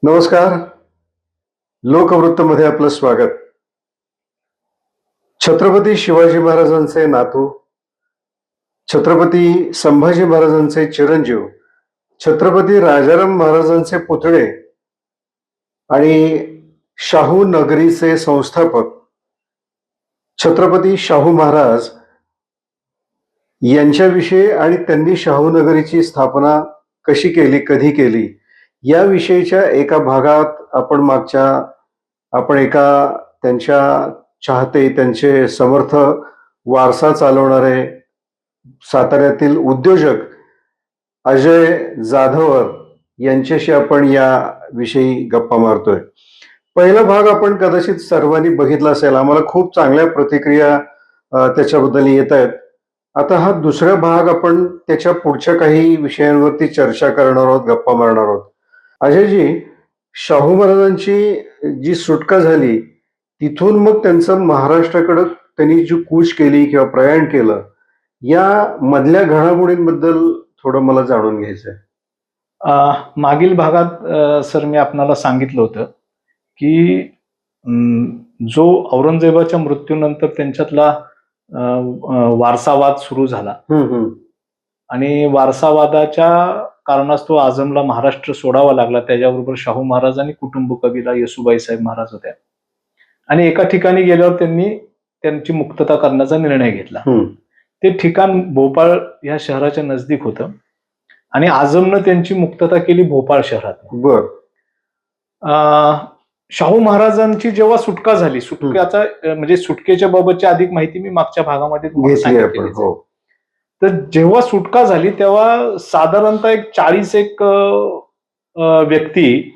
नमस्कार. लोकवृत्तमध्ये आपलं स्वागत. छत्रपती शिवाजी महाराजांचे नातू, छत्रपती संभाजी महाराजांचे चिरंजीव, छत्रपती राजाराम महाराजांचे पुतळे आणि शाहू नगरीचे संस्थापक छत्रपती शाहू महाराज यांच्याविषयी आणि त्यांनी शाहू नगरीची स्थापना कशी केली, कधी केली, याविषयीच्या एका भागात आपण एका त्यांच्या चाहते, त्यांचे समर्थ, वारसा चालवणारे साताऱ्यातील उद्योजक अजय जाधवर यांच्याशी आपण या विषयी गप्पा मारतोय. पहिला भाग आपण कदाचित सर्वांनी बघितला असेल. आम्हाला खूप चांगल्या प्रतिक्रिया त्याच्याबद्दल येत आहेत. आता हा दुसरा भाग आपण त्याच्या पुढच्या काही विषयांवरती चर्चा करणार आहोत, गप्पा मारणार आहोत. अजयजी, शाहू महाराजांची जी सुटका झाली तिथून मग त्यांचं महाराष्ट्राकडे त्यांनी जी कूच केली किंवा प्रयाण केलं, या मधल्या घडामोडींबद्दल थोडं मला जाणून घ्यायचंय. मागील भागात सर मी आपणाला सांगितलं होतं की जो औरंगजेबाच्या मृत्यूनंतर त्यांच्यातला वारसावाद सुरू झाला आणि वारसावादाच्या कारणास्तव आझमला महाराष्ट्र सोडावा लागला. त्याच्याबरोबर शाहू महाराज आणि कुटुंब कबीला येसुबाई साहेब महाराज होत्या आणि एका ठिकाणी गेल्यावर त्यांनी त्यांची मुक्तता करण्याचा निर्णय घेतला. ते ठिकाण भोपाळ या शहराच्या नजदीक होतं आणि आझमनं त्यांची मुक्तता केली भोपाळ शहरात. शाहू महाराजांची जेव्हा सुटका झाली, सुटक्याचा म्हणजे सुटकेच्या बाबतची अधिक माहिती मी मागच्या भागामध्ये तुम्हाला सांगितली. तर जेव्हा सुटका झाली तेव्हा साधारणतः 40 व्यक्ती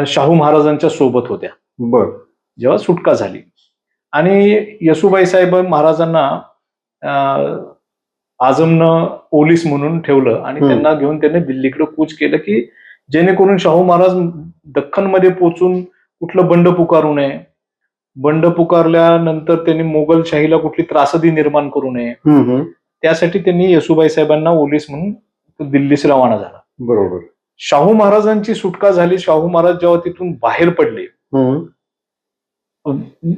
शाहू महाराजांच्या सोबत होत्या जेव्हा सुटका झाली. आणि येसुबाई साहेब महाराजांना आझमनं पोलीस म्हणून ठेवलं आणि त्यांना घेऊन त्यांनी दिल्लीकडे कूच केलं की जेणेकरून शाहू महाराज दख्खनमध्ये पोचून कुठलं बंड पुकारू नये. बंड पुकारल्यानंतर त्यांनी मोगलशाहीला कुठली त्रासदी निर्माण करू नये, त्यासाठी त्यांनी येसुबाई साहेबांना ओलीस म्हणून दिल्लीस रवाना झाला. बरोबर. शाहू महाराजांची सुटका झाली. शाहू महाराज जेव्हा तिथून बाहेर पडले,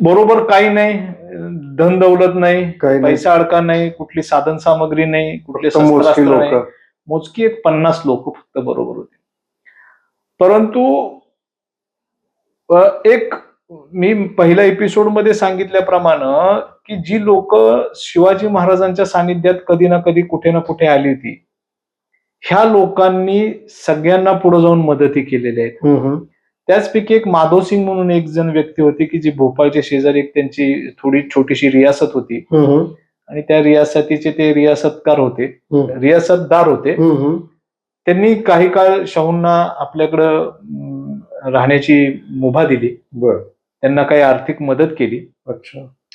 बरोबर काही नाही, धन दौलत नाही, पैसा अडका नाही, कुठली साधन सामग्री नाही, कुठले शस्त्रास्त्र नाही, मोजकी 50 लोक फक्त बरोबर होते. परंतु एक मी पहिल्या एपिसोड मध्ये सांगितल्याप्रमाणे की जी लोक शिवाजी महाराजांच्या सानिध्यात कधी ना कधी कुठे ना कुठे आली होती, ह्या लोकांनी सगळ्यांना पुढे जाऊन मदती केलेल्या आहेत. त्याचपैकी एक माधवसिंग म्हणून एक जण व्यक्ती होती की जी भोपाळच्या शेजारी एक त्यांची थोडी छोटीशी रियासत होती आणि त्या रियासतीचे ते रियासतदार होते. त्यांनी काही काळ शाहूंना आपल्याकडं राहण्याची मुभा दिली, त्यांना काही आर्थिक मदत केली.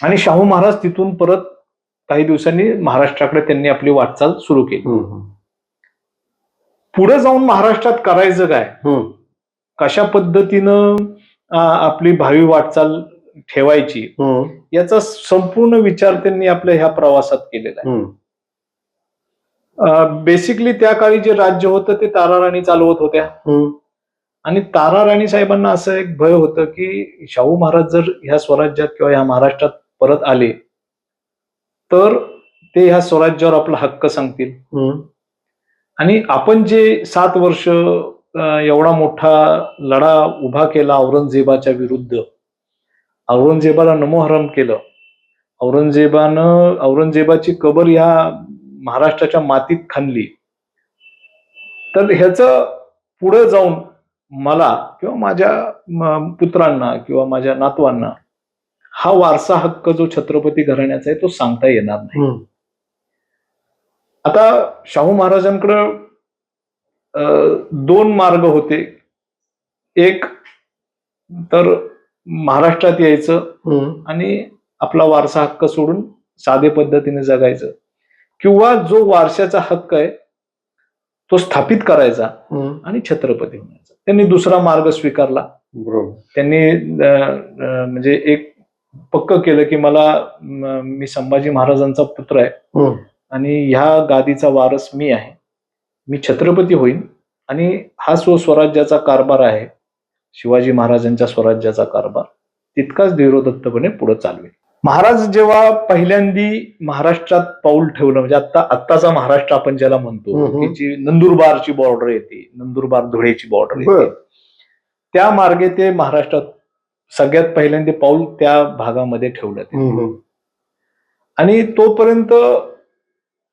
आणि शाहू महाराज तिथून परत काही दिवसांनी महाराष्ट्राकडे त्यांनी आपली वाटचाल सुरू केली. पुढे जाऊन महाराष्ट्रात करायचं काय, कशा पद्धतीनं आपली भावी वाटचाल ठेवायची, याचा संपूर्ण विचार त्यांनी आपल्या ह्या प्रवासात केलेला आहे. बेसिकली त्या काळी जे राज्य होतं ते तारा राणी चालवत होत्या आणि तारा राणी साहेबांना असं एक भय होतं की शाहू महाराज जर ह्या स्वराज्यात किंवा ह्या महाराष्ट्रात परत आले तर ते ह्या स्वराज्यावर आपला हक्क सांगतील आणि आपण जे 7 वर्ष एवढा मोठा लढा उभा केला औरंगजेबाच्या विरुद्ध, औरंगजेबाला नमोहरम केलं, औरंगजेबाची कबर ह्या महाराष्ट्राच्या मातीत खणली, तर ह्याचं पुढे जाऊन मला किंवा माझ्या पुत्रांना किंवा माझ्या नातवांना हा वारसा हक्क जो छत्रपती घराण्याचा आहे तो सांगता येणार नाही. आता शाहू महाराजांकडे 2 मार्ग होते. एक तर महाराष्ट्रात यायचं आणि आपला वारसा हक्क सोडून साधे पद्धतीने जगायचं, किंवा जो वारशाचा हक्क आहे तो स्थापित करायचा आणि छत्रपती होण्याचा. त्यांनी दुसरा मार्ग स्वीकारला. त्यांनी म्हणजे एक पक्क केलं की मी संभाजी महाराजांचा पुत्र आहे आणि ह्या गादीचा वारस मी आहे, मी छत्रपती होईन आणि हा जो स्वराज्याचा कारभार आहे, शिवाजी महाराजांच्या स्वराज्याचा कारभार, तितकाच धीरोदत्तपणे पुढे चालवेल. महाराज जेव्हा पहिल्यांदी महाराष्ट्रात पाऊल ठेवलं, म्हणजे आत्ताचा महाराष्ट्र आपण ज्याला म्हणतो, की जी नंदुरबारची बॉर्डर येते, नंदुरबार धुळेची बॉर्डर येते, त्या मार्गे ते महाराष्ट्रात सगळ्यात पहिल्यांदा पाऊल त्या भागामध्ये ठेवलं ते. आणि तोपर्यंत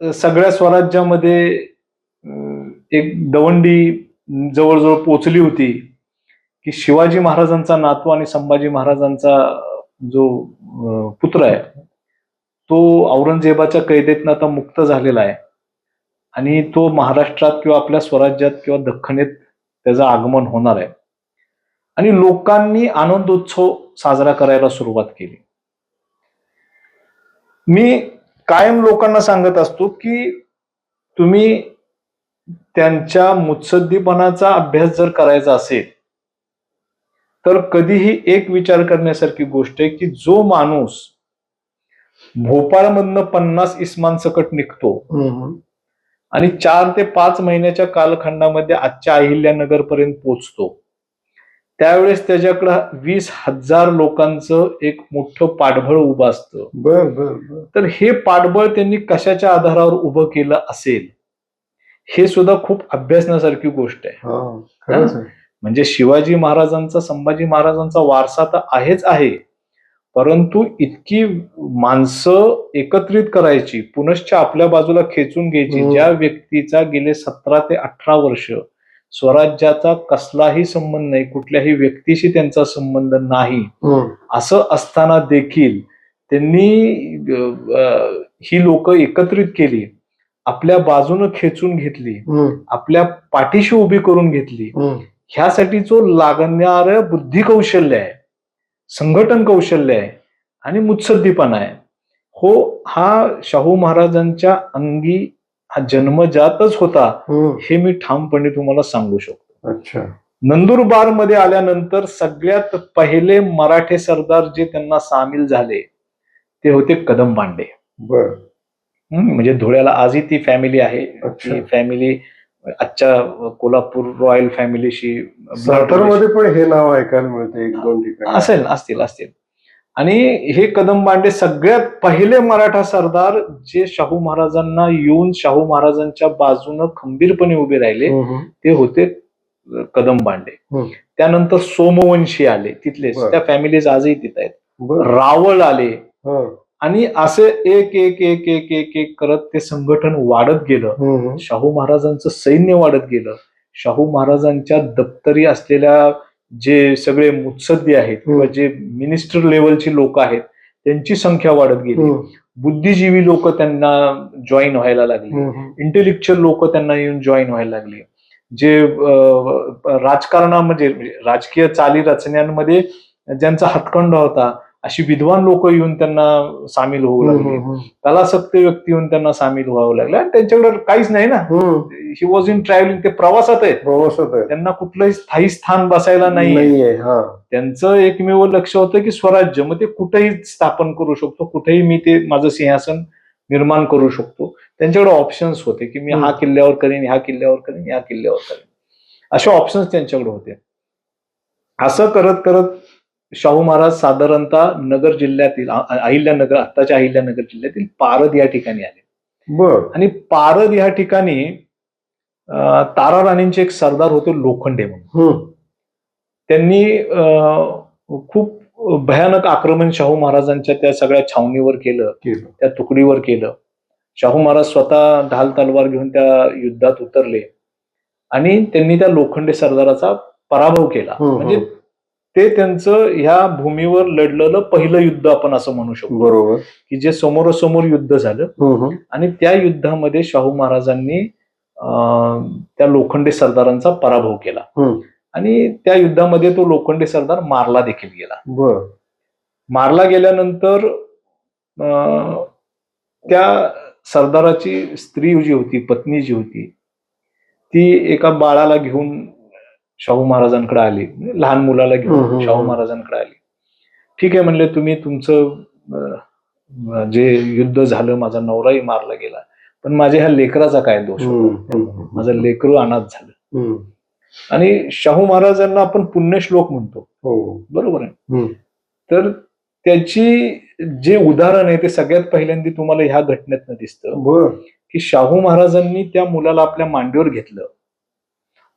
सगळ्या स्वराज्यामध्ये एक दवंडी जवळजवळ पोचली होती, की शिवाजी महाराजांचा नातू आणि संभाजी महाराजांचा जो पुत्र आहे तो औरंगजेबाच्या कैदेतनं आता मुक्त झालेला आहे आणि तो महाराष्ट्रात किंवा आपल्या स्वराज्यात किंवा दख्खनेत त्याचं आगमन होणार आहे. आणि लोकांनी आनंदोत्सव साजरा करायला सुरुवात केली. मी कायम लोकांना सांगत असतो की तुम्ही त्यांच्या मुत्सद्दीपणाचा अभ्यास जर करायचा असेल तर कधीही एक विचार करण्यासारखी गोष्ट आहे की जो माणूस भोपाळमधनं 50 इस्मान सकट निघतो आणि 4 ते 5 महिन्याच्या कालखंडामध्ये आजच्या अहिल्यानगर पर्यंत पोहोचतो, त्यावेळेस त्याच्याकडं 20,000 लोकांचं एक मोठं पाठबळ उभं असतं. तर हे पाठबळ त्यांनी कशाच्या आधारावर उभं केलं असेल हे सुद्धा खूप अभ्यासण्यासारखी गोष्ट आहे. म्हणजे शिवाजी महाराजांचा, संभाजी महाराजांचा वारसा तर आहेच आहे, परंतु इतकी माणसं एकत्रित करायची, पुनश्च आपल्या बाजूला खेचून घ्यायची, ज्या व्यक्तीचा गेले 17 ते 18 वर्ष स्वराज्याचा कसलाही संबंध नाही, कुठल्याही व्यक्तीशी त्यांचा संबंध नाही, असं असताना देखील त्यांनी ही लोक एकत्रित केली, आपल्या बाजूनं खेचून घेतली, आपल्या पाठीशी उभी करून घेतली. ह्यासाठी जो लागणारं बुद्धी कौशल्य आहे, संघटन कौशल्य आहे आणि मुत्सद्दीपणा आहे, हो, हा शाहू महाराजांच्या अंगी हा जन्मजातच होता, हे मी ठामपणे तुम्हाला सांगू शकतो. नंदुरबार मध्ये आल्यानंतर सगळ्यात पहिले मराठे सरदार जे त्यांना सामील झाले ते होते कदम बांडे. म्हणजे धुळ्याला आजही ती फॅमिली आहे. ती फॅमिली आजच्या कोल्हापूर रॉयल फॅमिलीशी, सातारमध्ये पण हे नाव ऐकायला मिळते, 1-2 ठिकाणी असतील. आणि हे कदम बांडे सगळ्यात पहिले मराठा सरदार जे शाहू महाराजांना येऊन शाहू महाराजांच्या बाजूनं खंबीरपणे उभे राहिले ते होते कदम बांडे. त्यानंतर सोमवंशी आले, तिथलेच, त्या फॅमिलीज आजही तिथे आहेत. रावळ आले आणि असे एक एक एक एक एक एक करत ते संघटन वाढत गेलं. शाहू महाराजांचं सैन्य वाढत गेलं. शाहू महाराजांच्या दप्तरी असलेल्या जे सगळे मुत्सद्दी आहेत किंवा जे मिनिस्टर लेवलची लोक आहेत त्यांची संख्या वाढत गेली. बुद्धिजीवी लोक त्यांना जॉईन व्हायला लागली, इंटेलेक्च्युअल लोक त्यांना येऊन जॉईन व्हायला लागली. जे राजकारणामध्ये, राजकीय चाली रचण्यांमध्ये ज्यांचा हातखंडा होता अशी विद्वान लोक येऊन त्यांना सामील होऊ लागले, कलासक्त व्यक्ती येऊन त्यांना सामील व्हावं लागले. आणि त्यांच्याकडे काहीच नाही ना, ही वॉज इन ट्रॅव्हलिंग, ते प्रवासात आहेत, त्यांना कुठलंही स्थायी स्थान बसायला नाहीये. त्यांचं एकमेव लक्ष होतं की स्वराज्य, मग ते कुठेही स्थापन करू शकतो, कुठेही मी ते माझं सिंहासन निर्माण करू शकतो. त्यांच्याकडे ऑप्शन्स होते की मी हा किल्ल्यावर करीन, ह्या किल्ल्यावर करीन, ह्या किल्ल्यावर करीन, असे ऑप्शन्स त्यांच्याकडे होते. असं करत करत शाहू महाराज साधारणतः नगर जिल्ह्यातील अहिल्यानगर, आत्ताच्या अहिल्यानगर जिल्ह्यातील पारद या ठिकाणी आले. आणि पारद या ठिकाणी तारा राणींचे एक सरदार होते लोखंडे म्हणून. त्यांनी खूप भयानक आक्रमण शाहू महाराजांच्या त्या सगळ्या छावणीवर केलं, त्या तुकडीवर केलं. शाहू महाराज स्वतः ढाल तलवार घेऊन त्या युद्धात उतरले आणि त्यांनी त्या लोखंडे सरदाराचा पराभव केला. म्हणजे ते त्यांचं ह्या भूमीवर लढलेलं पहिलं युद्ध आपण असं म्हणू शकतो. बरोबर, की जे समोरासमोर युद्ध झालं आणि त्या युद्धामध्ये शाहू महाराजांनी त्या लोखंडे सरदारांचा पराभव केला आणि त्या युद्धामध्ये तो लोखंडे सरदार मारला देखील गेला. मारला गेल्यानंतर त्या सरदाराची स्त्री जी होती, पत्नी जी होती, ती एका बाळाला घेऊन शाहू महाराजांकडे आली, लहान मुलाला घेऊन शाहू महाराजांकडे आली. ठीक आहे म्हणले, तुम्ही तुमचं जे युद्ध झालं, माझा नवराही मारला गेला, पण माझ्या ह्या लेकराचा काय दोष होता, माझं लेकरू अनाथ झालं. आणि शाहू महाराजांना आपण पुण्यश्लोक म्हणतो, हो. बरोबर आहे. हम्म. तर त्याची जे उदाहरण आहे ते सगळ्यात पहिल्यांदा तुम्हाला ह्या घटनेतनं दिसतं बर. की शाहू महाराजांनी त्या मुलाला आपल्या मांडीवर घेतलं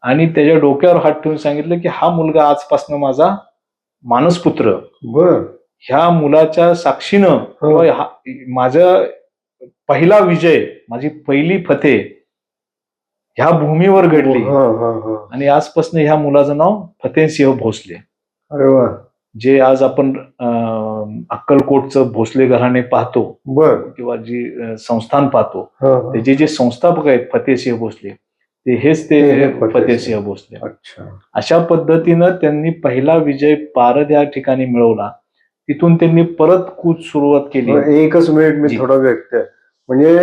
आणि त्याच्या डोक्यावर हात ठेवून सांगितलं की हा मुलगा आजपासून माझा मानसपुत्र. बर. ह्या मुलाच्या साक्षीनं किंवा माझा पहिला विजय, माझी पहिली फते ह्या भूमीवर घडली आणि आजपासून ह्या मुलाचं नाव फतेहसिंह भोसले. अरे वा. जे आज आपण अक्कलकोटचं भोसले घराणे पाहतो बर. किंवा जी संस्थान पाहतो, हा. त्याचे जे संस्थापक आहेत फतेहसिंह भोसले, ते हेच ते फतेहसिंह भोसले. अच्छा. अशा पद्धतीनं त्यांनी पहिला विजय पारद या ठिकाणी मिळवला. तिथून त्यांनी परत कूच सुरुवात केली. एकच मिनिट, मी थोडा व्यक्त आहे. म्हणजे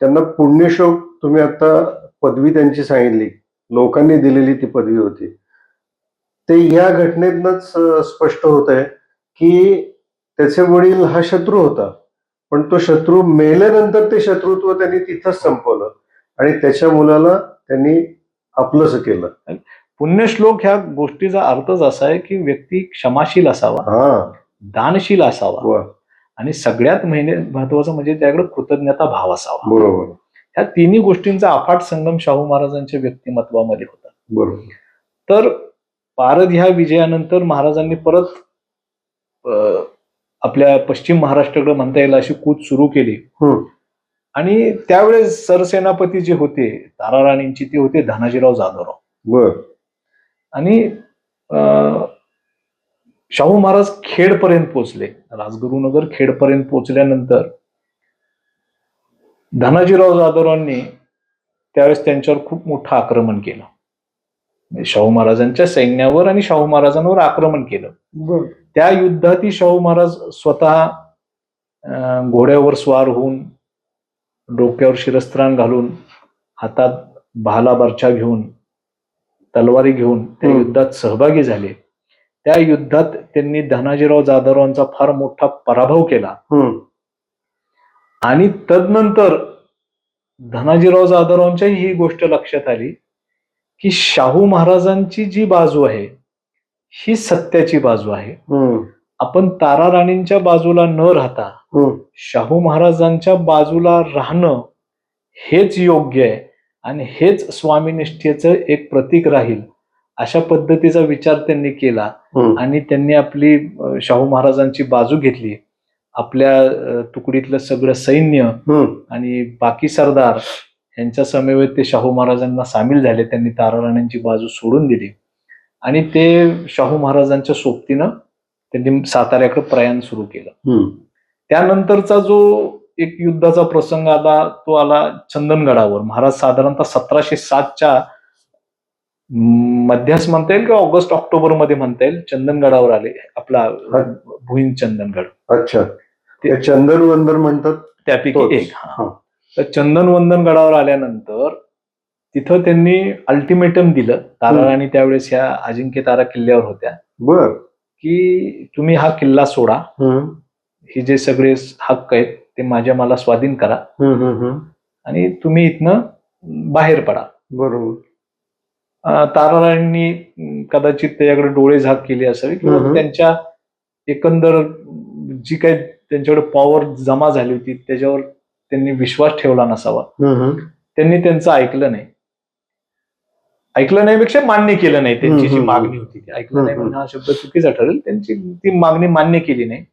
त्यांना पुण्यश्लोक, तुम्ही आता पदवी त्यांची सांगितली, लोकांनी दिलेली ती पदवी होती, ते ह्या घटनेतनच स्पष्ट होत आहे की त्याचे वडील हा शत्रू होता, पण तो शत्रू मेल्यानंतर ते शत्रुत्व त्यांनी तिथंच संपवलं आणि त्याच्या मुलाला त्यांनी आपलंसं केलं. पुण्यश्लोक ह्या गोष्टीचा अर्थच असा आहे की व्यक्ती क्षमाशील असावा, दानशील असावा आणि सगळ्यात महत्वाचं म्हणजे त्याकडे कृतज्ञता भाव असावा. बरोबर. ह्या तिन्ही गोष्टींचा अफाट संगम शाहू महाराजांच्या व्यक्तिमत्वामध्ये होता. बरोबर. तर पारद ह्या विजयानंतर महाराजांनी परत आपल्या पश्चिम महाराष्ट्राकडे म्हणता येईल अशी कूच सुरू केली आणि त्यावेळेस सरसेनापती जे होते ताराराणींची, ते होते धनाजीराव जाधवराव. बर. आणि शाहू महाराज खेडपर्यंत पोहोचले. राजगुरुनगर खेडपर्यंत पोहोचल्यानंतर धनाजीराव जाधवरावांनी त्यावेळेस त्यांच्यावर खूप मोठं आक्रमण केलं. शाहू महाराजांच्या सैन्यावर आणि शाहू महाराजांवर आक्रमण केलं. त्या युद्धातही शाहू महाराज स्वतः घोड्यावर स्वार होऊन, डोक्यावर शिरस्त्राण घालून, हातात भाला बर्छा घेऊन, तलवारी घेऊन त्या युद्धात सहभागी झाले. त्या युद्धात त्यांनी धनाजीराव जाधवरावांचा फार मोठा पराभव केला आणि तदनंतर धनाजीराव जाधवरावांच्याही ही गोष्ट लक्षात आली की शाहू महाराजांची जी बाजू आहे ही सत्याची बाजू आहे. आपण ताराराणींच्या बाजूला न राहता शाहू महाराजांच्या बाजूला राहणं हेच योग्य आहे आणि हेच स्वामीनिष्ठेचं एक प्रतीक राहील, अशा पद्धतीचा विचार त्यांनी केला आणि त्यांनी आपली शाहू महाराजांची बाजू घेतली. आपल्या तुकडीतलं सगळं सैन्य आणि बाकी सरदार यांच्या समवेत ते शाहू महाराजांना सामील झाले. त्यांनी ताराराणींची बाजू सोडून दिली आणि ते शाहू महाराजांच्या सोबतीनं त्यांनी साताऱ्याकडे प्रयाण सुरू केलं. त्यानंतरचा जो एक युद्धाचा प्रसंग आला तो आला चंदनगडावर. महाराज साधारणतः 1707च्या मध्यास म्हणता येईल किंवा ऑगस्ट ऑक्टोबर मध्ये म्हणता येईल चंदनगडावर आले. आपला भुईंज चंदनगड. अच्छा. ते चंदनवंदन म्हणतात त्यापैकी एक. तर चंदनवंदन गडावर आल्यानंतर तिथं त्यांनी अल्टिमेटम दिलं. ताराराणी त्यावेळेस ह्या अजिंक्य तारा किल्ल्यावर होत्या. बर. की तुम्ही हा किल्ला सोडा, हे जे सगळे हक्क आहेत ते मला स्वाधीन करा आणि तुम्ही इथनं बाहेर पडा. बरोबर. ताराराणींनी कदाचित त्याच्याकडे डोळे झाक केली असावी किंवा त्यांच्या एकंदर जी काही त्यांच्याकडे पॉवर जमा झाली होती त्याच्यावर त्यांनी विश्वास ठेवला नसावा. त्यांनी त्यांचं ऐकलं नाही पेक्षा मान्य केलं नाही. त्यांची जी मागणी होती ती ऐकलं नाही म्हणून हा शब्द चुकीचा ठरेल. त्यांची ती मागणी मान्य केली नाही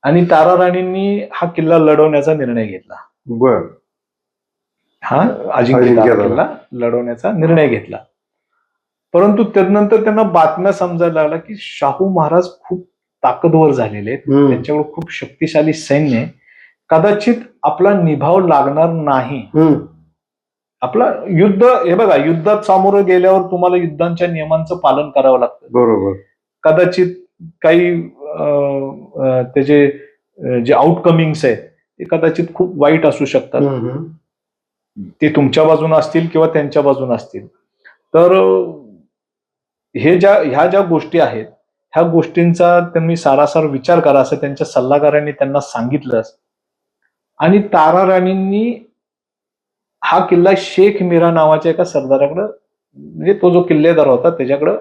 आणि ताराराणींनी हा किल्ला लढवण्याचा निर्णय घेतला. बर. हा अजिंक्य किल्ला लढवण्याचा निर्णय घेतला. परंतु त्यानंतर त्यांना बातम्या समजायला लागल्या की शाहू महाराज खूप ताकदवर झालेले आहेत, त्यांच्याकडे खूप शक्तिशाली सैन्य आहे, कदाचित आपला निभाव लागणार नाही. आपला युद्ध, हे बघा, युद्धात सामोरं गेल्यावर तुम्हाला युद्धांच्या नियमांचं पालन करावं लागतं. बरोबर. कदाचित काही त्याचे जे आउटकमिंग्स आहेत ते कदाचित खूप वाईट असू शकतात. ते तुमच्या बाजूने असतील किंवा त्यांच्या बाजूने असतील. तर ह्या ज्या गोष्टी आहेत ह्या गोष्टींचा त्यांनी सारासार विचार करा असं त्यांच्या सल्लागारांनी त्यांना सांगितलं आणि ताराराणींनी हा किल्ला शेख मीरा नावाच्या एका सरदाराकडे म्हणजे तो जो किल्लेदार होता त्याच्याकडं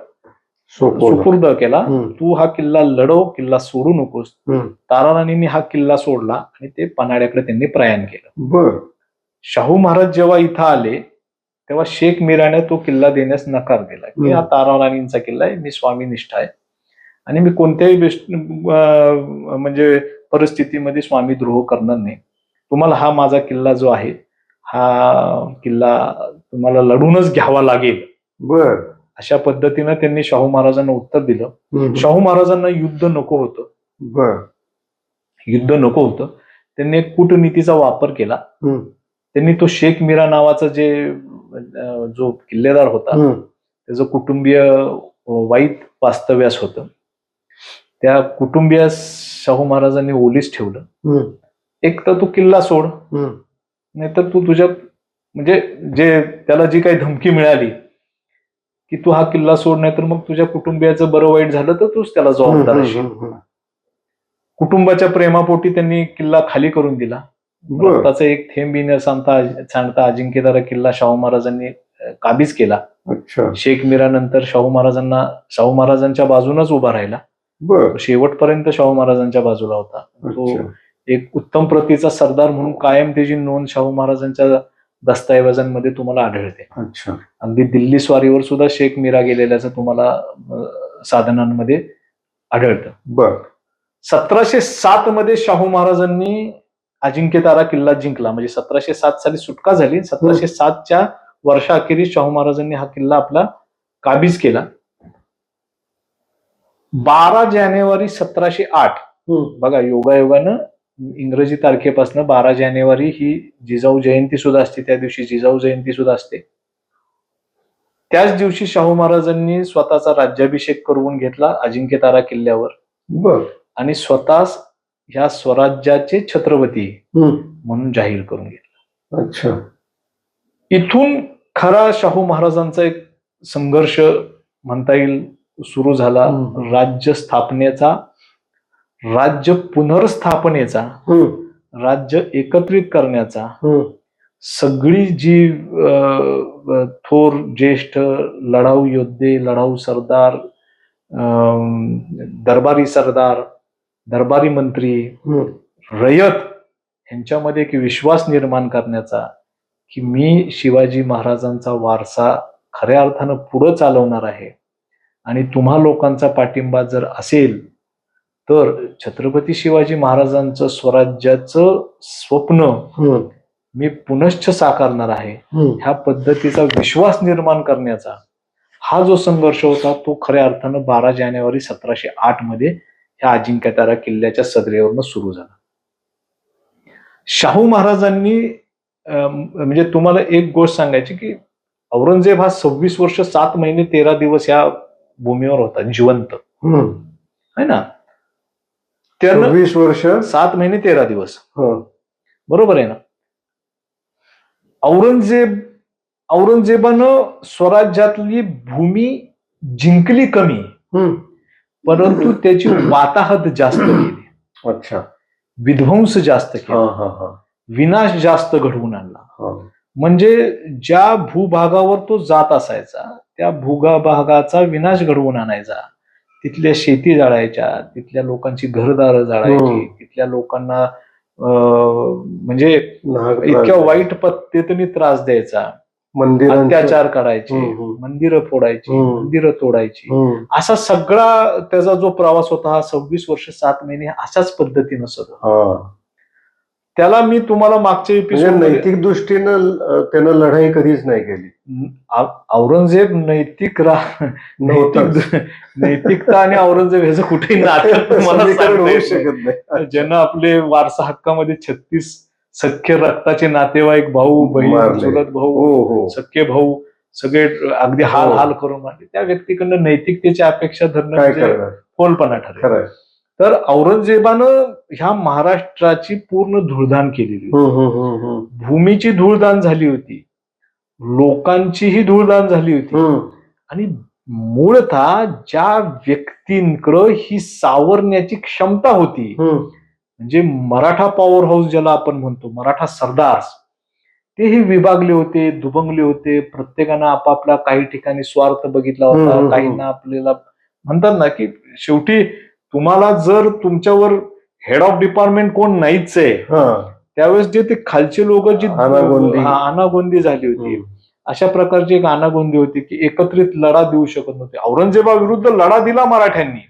सोपवलं. सुपूर्द केला. हम्म, तू हा किल्ला लढव, किल्ला सोडू नकोस. हम्म. ताराराणींनी हा किल्ला सोडला आणि ते पन्हाळ्याकडे त्यांनी प्रयाण केलं. बर. शाहू महाराज जेव्हा इथं आले तेव्हा शेख मीराने तो किल्ला देण्यास नकार दिला की हा ताराराणींचा किल्ला आहे, मी स्वामीनिष्ठ आहे आणि मी कोणत्याही म्हणजे परिस्थितीमध्ये स्वामी द्रोह करणार नाही. तुम्हाला हा माझा किल्ला जो आहे हा किल्ला तुम्हाला लढूनच घ्यावा लागेल. बर. अशा पद्धतीनं त्यांनी शाहू महाराजांना उत्तर दिलं. हम्म. शाहू महाराजांना युद्ध नको होतं. बर. युद्ध नको होतं. त्यांनी एक कूटनीतीचा वापर केला. हम्म, त्यांनी तो शेख मीरा नावाचा जो किल्लेदार होता हम्म. त्याचं कुटुंबीय वाईट वास्तव्यास होतं. त्या कुटुंबियास शाहू महाराजांनी ओलीस ठेवलं. हम्म, एक तर तू किल्ला सोड, हम्म. नाहीतर तू तुझ्या म्हणजे जे त्याला जी काही धमकी मिळाली की तू हा किल्ला सोड, नाहीतर मग तुझ्या कुटुंबियाचं बरं वाईट झालं तर तूच त्याला जबाबदार असशील. कुटुंबाच्या प्रेमापोटी त्यांनी किल्ला खाली करून दिला. बर. रक्ताचा एक थेंबी न सांडता अजिंक्यतारा किल्ला शाहू महाराजांनी काबीज केला. अच्छा. शेख मीरा नंतर शाहू महाराजांच्या बाजूनच उभा राहिला. बर. शेवटपर्यंत शाहू महाराजांच्या बाजूला होता. तो अच्छा. एक उत्तम प्रतीचा सरदार म्हणून कायम त्याची नोंद शाहू महाराजांच्या दस्तऐवजांमध्ये तुम्हाला आढळते. अच्छा. अगदी दिल्ली स्वारीवर सुद्धा शेख मीरा गेलेल्याचं तुम्हाला साधनांमध्ये आढळतं. बर. 1707 मध्ये शाहू महाराजांनी अजिंक्यतारा किल्ला जिंकला. म्हणजे 1707 साली सुटका झाली. 1707च्या वर्षाअखेरीस शाहू महाराजांनी हा किल्ला आपला काबीज केला. 12 जानेवारी 1708 बघा, योगायोगानं इंग्रजी तारखेपासून 12 जानेवारी ही जिजाऊ जयंती सुद्धा असते. त्या दिवशी जिजाऊ जयंती सुद्धा असते. त्याच दिवशी शाहू महाराजांनी स्वतःचा राज्याभिषेक करून घेतला अजिंक्यतारा किल्ल्यावर. बर. आणि स्वतः ह्या स्वराज्याचे छत्रपती म्हणून जाहीर करून घेतला. अच्छा. इथून खरा शाहू महाराजांचा एक संघर्ष म्हणता येईल सुरू झाला. राज्य स्थापनेचा, राज्य पुनर्स्थापनेचा, राज्य एकत्रित करण्याचा. सगळी जी थोर ज्येष्ठ लढाऊ योद्धे, लढाऊ सरदार, दरबारी सरदार, दरबारी मंत्री, रयत यांच्यामध्ये एक विश्वास निर्माण करण्याचा की मी शिवाजी महाराजांचा वारसा खऱ्या अर्थानं पुढे चालवणार आहे आणि तुम्हा लोकांचा पाठिंबा जर असेल तर छत्रपती शिवाजी महाराजांचं स्वराज्याचं स्वप्न मी पुनश्च साकारणार आहे. ह्या पद्धतीचा विश्वास निर्माण करण्याचा हा जो संघर्ष होता तो खऱ्या अर्थानं 12 जानेवारी 1708 मध्ये ह्या अजिंक्यतारा किल्ल्याच्या सदरेवरनं सुरू झाला. शाहू महाराजांनी म्हणजे तुम्हाला एक गोष्ट सांगायची की औरंगजेब हा 26 वर्ष 7 महिने 13 दिवस या भूमीवर होता जिवंत, है ना. 26 वर्ष 7 महिने 13 दिवस, बरोबर आहे ना. औरंगजेबानं स्वराज्यातली भूमी जिंकली कमी, परंतु त्याची वाताहत जास्त केली. अच्छा. विध्वंस जास्त केला, विनाश जास्त घडवून आणला. म्हणजे ज्या भूभागावर तो जात असायचा त्या भूभागाचा विनाश घडवून आणायचा. तिथल्या शेती जाळायच्या, तिथल्या लोकांची घरदारं जाळायची, तिथल्या लोकांना म्हणजे इतक्या वाईट पद्धतीने त्रास द्यायचा, अत्याचार करायचे, मंदिरं फोडायची, मंदिरं तोडायची. असा सगळा त्याचा जो प्रवास होता हा 26 वर्ष 7 महिने अशाच पद्धतीनं सगळं. त्याला मी तुम्हाला मागच्या एपिसोड नैतिक दृष्टीनं त्यानं लढाई कधीच नाही केली. औरंगजेब नैतिकता आणि औरंगजेब ह्याचं कुठेही नातं मला होऊ शकत नाही. ज्यांना आपले वारसा हक्कामध्ये 36 सख्य रक्ताचे नातेवाईक, भाऊ बहीण, चुलत भाऊ, सख्खे भाऊ सगळे अगदी हाल करून मारले, त्या व्यक्तीकडनं नैतिकतेची अपेक्षा धरणं म्हणजे फोलपणा ठरेल. तर औरंगजेबानं ह्या महाराष्ट्राची पूर्ण धूळदाण केलेली होती. भूमीची धूळदाण झाली होती, लोकांचीही धूळदाण झाली होती. आणि मूळतः ज्या व्यक्तींकडं ही सावरण्याची क्षमता होती, म्हणजे मराठा पॉवर हाऊस ज्याला आपण म्हणतो, मराठा सरदार, तेही विभागले होते, दुभंगले होते. प्रत्येकानं आपापला काही ठिकाणी स्वार्थ बघितला होता. काहींना आपल्याला म्हणतात ना, की शेवटी तुम्हाला जर तुमच्यावर हेड ऑफ डिपार्टमेंट कोण नाहीच आहे, त्यावेळेस जे ते खालचे लोक जी अनागोंदी झाली होती, अशा प्रकारची एक अनागोंदी होती की एकत्रित लढा देऊ शकत नव्हते. औरंगजेबाविरुद्ध लढा दिला मराठ्यांनी,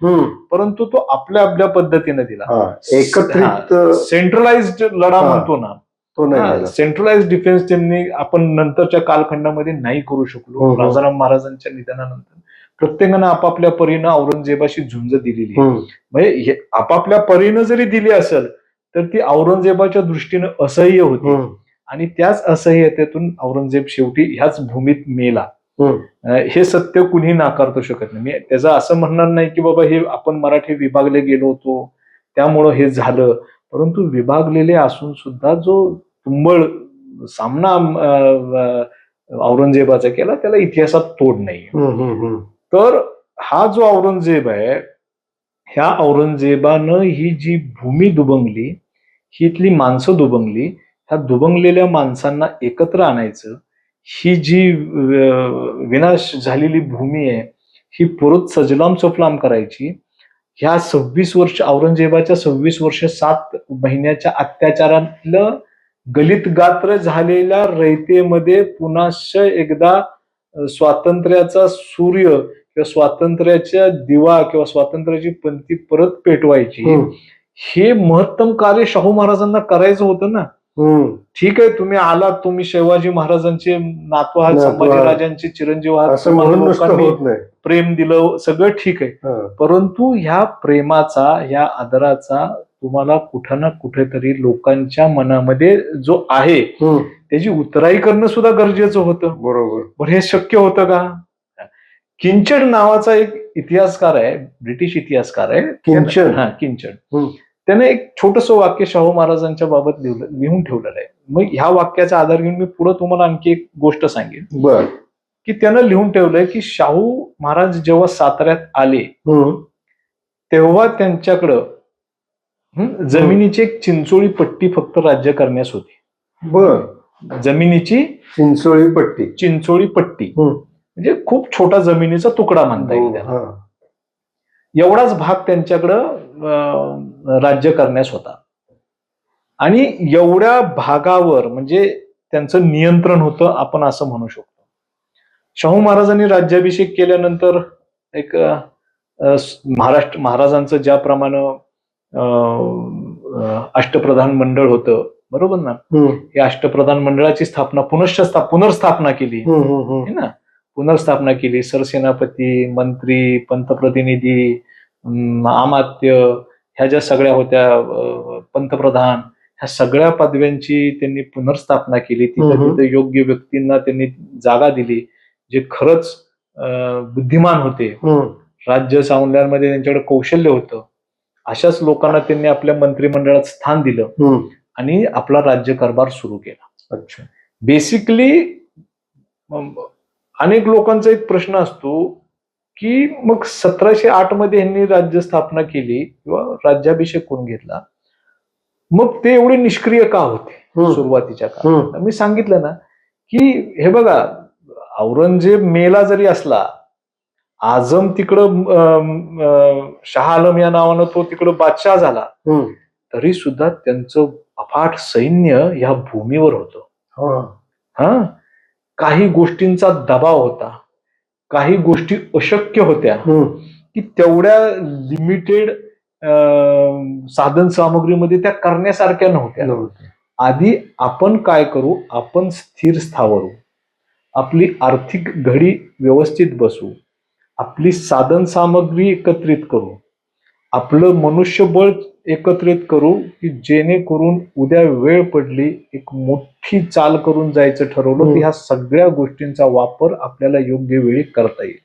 परंतु तो आपल्या आपल्या पद्धतीने दिला. एकत्रित सेंट्रलाइज्ड लढा म्हणतो ना, तो नाही. सेंट्रलाइज डिफेन्स त्यांनी आपण नंतरच्या कालखंडामध्ये नाही करू शकलो. राजाराम महाराजांच्या निधनानंतर प्रत्येकानं आपापल्या परीनं औरंगजेबाशी झुंज दिलेली आहे. म्हणजे आपापल्या परीनं जरी दिली असेल तर ती औरंगजेबाच्या दृष्टीनं असह्य होती, आणि त्याच असह्यतेतून औरंगजेब शेवटी ह्याच भूमीत मेला. हे सत्य कुणी नाकारतो शकत नाही. मी त्याचं असं म्हणणार नाही की बाबा हे आपण मराठी विभागले गेलो होतो त्यामुळं हे झालं, परंतु विभागलेले असून सुद्धा जो तुंबळ सामना औरंगजेबाचा केला त्याला इतिहासात तोड नाही. तर हा जो औरंगजेब आहे, ह्या औरंगजेबानं ही जी भूमी दुभंगली, ही इथली माणसं दुभंगली, ह्या दुभंगलेल्या माणसांना एकत्र आणायचं, ही जी विनाश झालेली भूमी आहे ही परत सजलाम सफलाम करायची. ह्या 26 वर्ष औरंगजेबाच्या 26 वर्ष 7 महिन्याच्या अत्याचारातलं गलित गात्र झालेल्या रयतेमध्ये पुन्हा एकदा स्वातंत्र्याचा सूर्य किंवा स्वातंत्र्याच्या दिवा किंवा स्वातंत्र्याची पंथी परत पेटवायची, हे महत्तम कार्य शाहू महाराजांना करायचं होतं ना. ठीक आहे, तुम्ही आलात, तुम्ही शिवाजी महाराजांचे नातू आहात, संभाजीराजांचे चिरंजीव आहात, लोकांनी प्रेम दिलं, सगळं ठीक आहे, परंतु ह्या प्रेमाचा, ह्या आदराचा तुम्हाला कुठं ना कुठेतरी लोकांच्या मनामध्ये जो आहे त्याची उतराई करणं सुद्धा गरजेचं होतं. बरोबर. पण हे शक्य होतं का? किंचड नावाचा एक इतिहासकार आहे, ब्रिटिश इतिहासकार आहे किंचड. त्याने एक छोटस वाक्य शाहू महाराजांच्या बाबत लिहून ठेवलेलं आहे. मग ह्या वाक्याचा आधार घेऊन मी पुढे तुम्हाला आणखी एक गोष्ट सांगेन. की त्यानं लिहून ठेवलंय की शाहू महाराज जेव्हा साताऱ्यात आले तेव्हा त्यांच्याकडं जमिनीची एक चिंचोळी पट्टी फक्त राज्य करण्यास होती. जमिनीची चिंचोळी पट्टी म्हणजे खूप छोटा जमिनीचा तुकडा म्हणता येईल त्याला. एवढाच भाग त्यांच्याकडं राज्य करण्यास होता, आणि एवढ्या भागावर म्हणजे त्यांचं नियंत्रण होतं आपण असं म्हणू शकतो. शाहू महाराजांनी राज्याभिषेक केल्यानंतर एक महाराजांचं ज्याप्रमाणे अष्टप्रधान मंडळ होतं, बरोबर ना, या अष्टप्रधान मंडळाची पुनर्स्थापना केली ना, पुनर्स्थापना केली. सरसेनापती, मंत्री, पंतप्रतिनिधी, अमात्य, ह्या ज्या सगळ्या होत्या, पंतप्रधान, ह्या सगळ्या पदव्यांची त्यांनी पुनर्स्थापना केली. तिथे योग्य व्यक्तींना त्यांनी जागा दिली जे खरंच बुद्धिमान होते, राज्य सांभाळण्यामध्ये त्यांच्याकडे कौशल्य होतं. अशाच लोकांना त्यांनी आपल्या मंत्रिमंडळात स्थान दिलं आणि आपला राज्यकारभार सुरू केला. बेसिकली अनेक लोकांचा एक प्रश्न असतो की मग 1708 मध्ये यांनी राज्य स्थापना केली किंवा राज्याभिषेक करून घेतला, मग ते एवढे निष्क्रिय का होते सुरुवातीच्या काळात? मी सांगितलं ना की हे बघा, औरंगजेब मेला जरी असला, आझम तिकडं शाह आलम या नावानं तो तिकडं बादशाह झाला, तरी सुद्धा त्यांचं अफाट सैन्य ह्या भूमीवर होतं. काही गोष्टींचा दबाव होता, काही गोष्टी अशक्य होत्या की तेवढ्या लिमिटेड साधन सामग्रीमध्ये त्या करण्यासारख्या नव्हत्या. आधी आपण काय करू, आपण स्थिर स्थावरू, आपली आर्थिक घडी व्यवस्थित बसू, आपली साधन सामग्री एकत्रित करू, आपलं मनुष्यबळ एकत्रित करू की जेणेकरून उद्या वेळ पडली एक मोठी चाल करून जायचं ठरवलं की ह्या सगळ्या गोष्टींचा वापर आपल्याला योग्य वेळी करता येईल.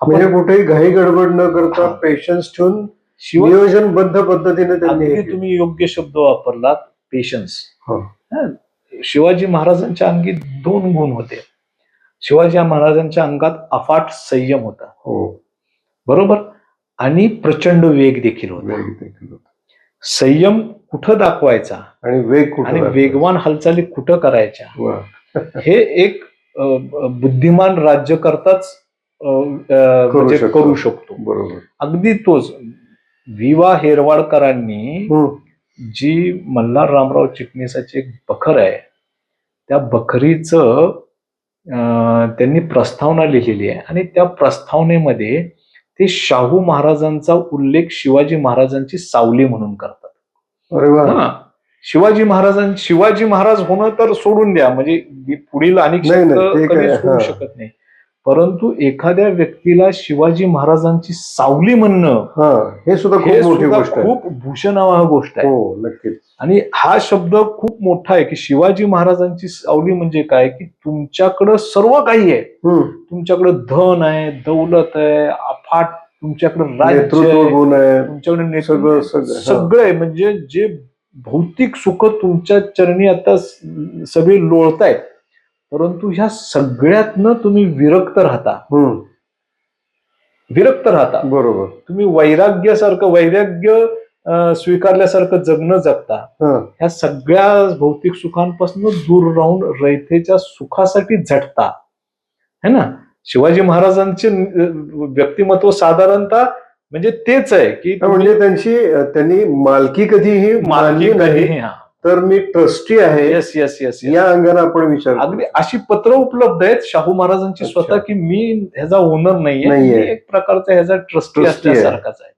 म्हणजे कुठेही घाई गडबड न करता पेशन्स ठेवून नियोजनबद्ध पद्धतीने तुम्ही योग्य शब्द वापरलात, पेशन्स. शिवाजी महाराजांच्या अंगी 2 गुण होते. शिवाजी महाराजांच्या अंगात अफाट संयम होता, बरोबर, आणि प्रचंड वेग देखील होता. संयम कुठं दाखवायचा आणि वेग कुठे आणि दाखवायचा. वेगवान हालचाली कुठं करायच्या, वा. हे एक बुद्धिमान राज्यकर्ताच म्हणजे शकतो. करू शकतो. बरोबर. अगदी तोच विवा हेरवाडकरांनी हम्म. जी मल्हार रामराव चिटणीसाची एक बखर आहे, त्या बखरीचं त्यांनी प्रस्तावना लिहिलेली आहे आणि त्या प्रस्तावनेमध्ये ते शाहू महाराजांचा उल्लेख शिवाजी महाराजांची सावली म्हणून करतात. अरे वा. हा, शिवाजी महाराज होणं तर सोडून द्या, म्हणजे पुढील अनेक नाही, शब्द नाही, ते कधीच काय, होऊ हा. शकत नाही, परंतु एखाद्या व्यक्तीला शिवाजी महाराजांची सावली म्हणणं हा, हे सुद्धा हे खूप मोठी सुद्धा गोष्ट आहे. खूप भूषणावह गोष्ट आहे. हो, नक्कीच. आणि हा शब्द खूप मोठा आहे की शिवाजी महाराजांची सावली म्हणजे काय, की तुमच्याकडं सर्व काही आहे, हम्म. तुमच्याकडे धन आहे, दौलत आहे, अफाट तुमच्याकडे राज्य नेतृत्व आहे, गुण आहे. तुमच्याकडे सगळं सगळं हा. सगळं आहे, म्हणजे जे भौतिक सुख तुमच्या चरणी आता सगळे लोळतायत, परंतु ह्या सगळ्यातनं तुम्ही विरक्त राहता. बरोबर. तुम्ही वैराग्य स्वीकारल्यासारखं जगणं जगता. हा. ह्या सगळ्या भौतिक सुखांपासून दूर राहून रयतेच्या सुखासाठी झटता, है ना. शिवाजी महाराजांचे व्यक्तिमत्व साधारणतः म्हणजे तेच आहे की म्हणजे त्यांनी मालकी कधीही मानली नाही, हा. तर मी ट्रस्टी आहे, येस येस येस या अंगाने आपण विचार अगदी अशी पत्र उपलब्ध आहेत शाहू महाराजांची अच्छा. स्वतः, की मी ह्याचा ओनर नाहीये, नाहीये. मी एक प्रकारचा ह्याचा ट्रस्टी ट्रस्टी आहे. असल्यासारखाच आहे.